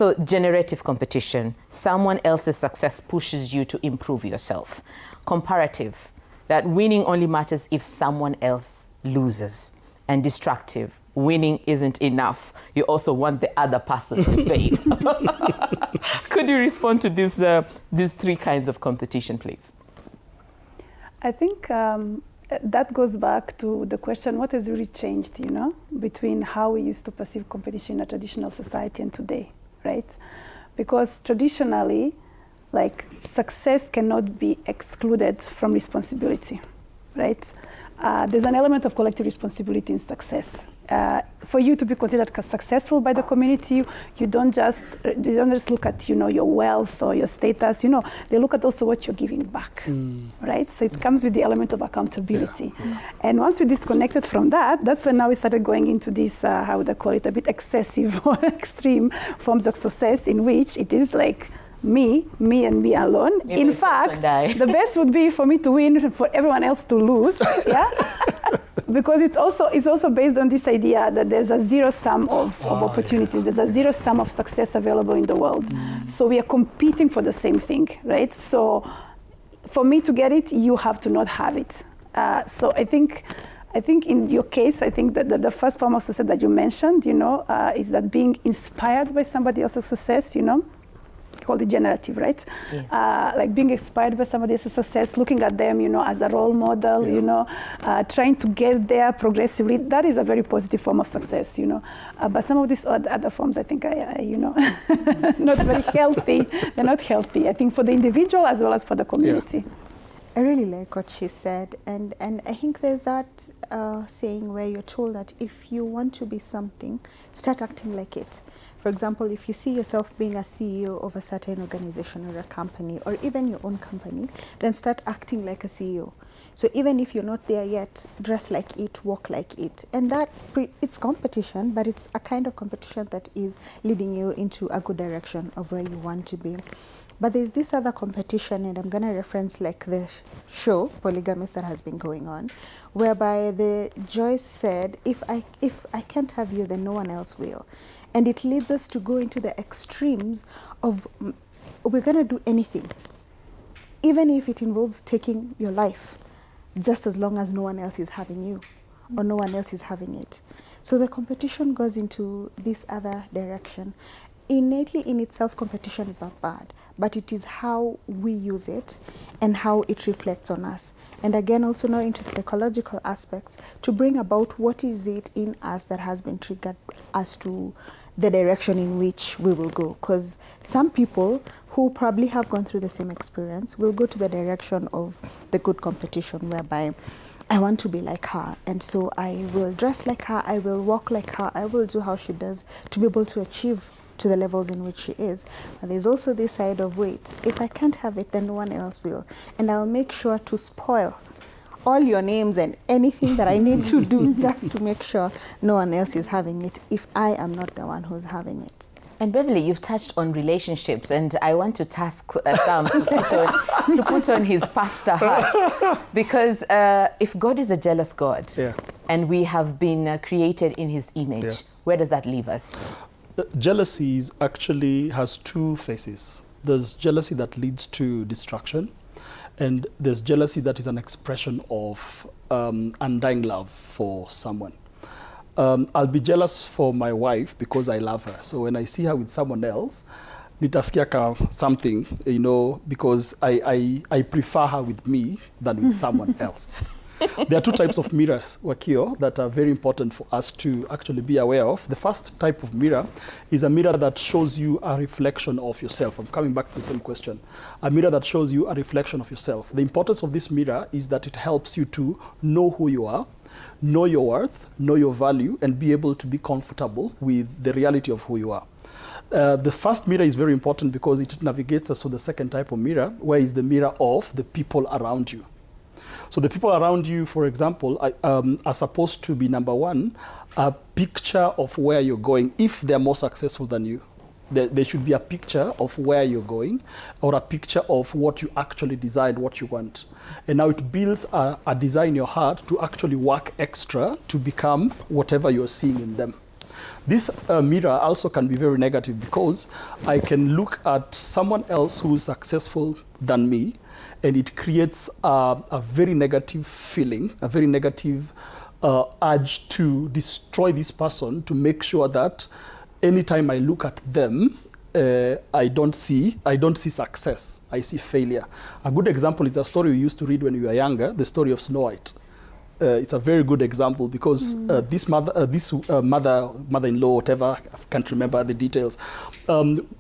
So generative competition, someone else's success pushes you to improve yourself. Comparative, that winning only matters if someone else loses. And destructive, winning isn't enough. You also want the other person to fail. Could you respond to these three kinds of competition, please? I think that goes back to the question, what has really changed, between how we used to perceive competition in a traditional society and today, right? Because traditionally, success cannot be excluded from responsibility, right? There's an element of collective responsibility in success. For you to be considered successful by the community, you don't just look at your wealth or your status. They look at also what you're giving back, right? So it comes with the element of accountability. And once we disconnected from that, that's when now we started going into this how would I call it, a bit excessive or extreme forms of success, in which it is like me and me alone. In fact, the best would be for me to win, for everyone else to lose. Yeah. Because it's also based on this idea that there's a zero sum of opportunities. There's a zero sum of success available in the world. So we are competing for the same thing, right? So for me to get it, you have to not have it. So I think in your case, I think that the first form of success that you mentioned, is that being inspired by somebody else's success, called it generative, right? Yes. Like being inspired by somebody else's success, looking at them, as a role model, trying to get there progressively. That is a very positive form of success, But some of these other forms, I think, not very healthy. They're not healthy, I think, for the individual as well as for the community. I really like what she said, and I think there's that saying where you're told that if you want to be something, start acting like it. For example, if you see yourself being a CEO of a certain organization or a company, or even your own company, then start acting like a CEO. So even if you're not there yet, dress like it, walk like it. And that, it's competition, but it's a kind of competition that is leading you into a good direction of where you want to be. But there's this other competition, and I'm going to reference like the show, Polygamist, that has been going on, whereby the Joyce said, if I can't have you, then no one else will. And it leads us to go into the extremes of we're going to do anything, even if it involves taking your life, just as long as no one else is having you or no one else is having it. So the competition goes into this other direction. Innately in itself, competition is not bad, but it is how we use it and how it reflects on us. And again, also now into psychological aspects to bring about what is it in us that has been triggered as to the direction in which we will go. Because some people who probably have gone through the same experience will go to the direction of the good competition, whereby I want to be like her, and so I will dress like her, I will walk like her, I will do how she does to be able to achieve to the levels in which she is. But there's also this side of, wait, if I can't have it, then no one else will. And I'll make sure to spoil all your names and anything that I need to do just to make sure no one else is having it if I am not the one who's having it. And Beverly, you've touched on relationships, and I want to task Sam to put on his pastor hat. Because if God is a jealous God, and we have been created in his image, where does that leave us? Jealousy actually has two faces. There's jealousy that leads to destruction, and there's jealousy that is an expression of undying love for someone. I'll be jealous for my wife because I love her. So when I see her with someone else, nitasikia something, because I prefer her with me than with someone else. There are two types of mirrors, Wakio, that are very important for us to actually be aware of. The first type of mirror is a mirror that shows you a reflection of yourself. I'm coming back to the same question. A mirror that shows you a reflection of yourself. The importance of this mirror is that it helps you to know who you are, know your worth, know your value, and be able to be comfortable with the reality of who you are. The first mirror is very important because it navigates us to the second type of mirror, where is the mirror of the people around you. So the people around you, for example, are supposed to be, number one, a picture of where you're going. If they're more successful than you, there should be a picture of where you're going, or a picture of what you actually decide, what you want. And now it builds a desire in your heart to actually work extra to become whatever you're seeing in them. This mirror also can be very negative because I can look at someone else who is successful than me, and it creates a very negative feeling, a very negative urge to destroy this person, to make sure that anytime I look at them, I don't see success. I see failure. A good example is a story we used to read when we were younger, the story of Snow White. It's a very good example because this mother-in-law, whatever, I can't remember the details,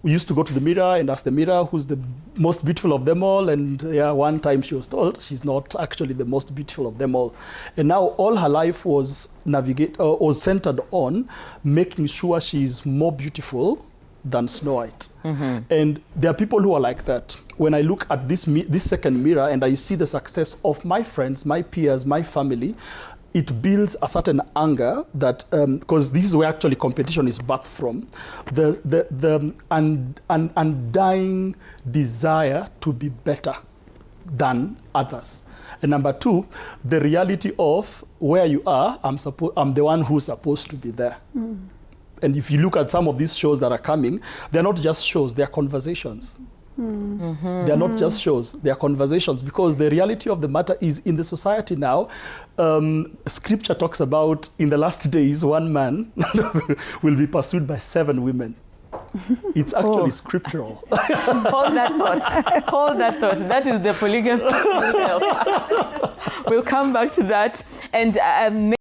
we used to go to the mirror and ask the mirror who's the most beautiful of them all. And yeah, one time she was told she's not actually the most beautiful of them all. And now all her life was centered on making sure she's more beautiful than Snow White. And there are people who are like that. When I look at this second mirror and I see the success of my friends, my peers, my family, it builds a certain anger that, because this is where actually competition is birthed from, the undying desire to be better than others. And number two, the reality of where you are, I'm the one who's supposed to be there. And if you look at some of these shows that are coming, they're not just shows, they're conversations. They're not just shows, they're conversations, because the reality of the matter is in the society now, scripture talks about in the last days, one man will be pursued by 7 women. It's actually scriptural. Hold that thought. Hold that thought. That is the polygamy. We'll come back to that. And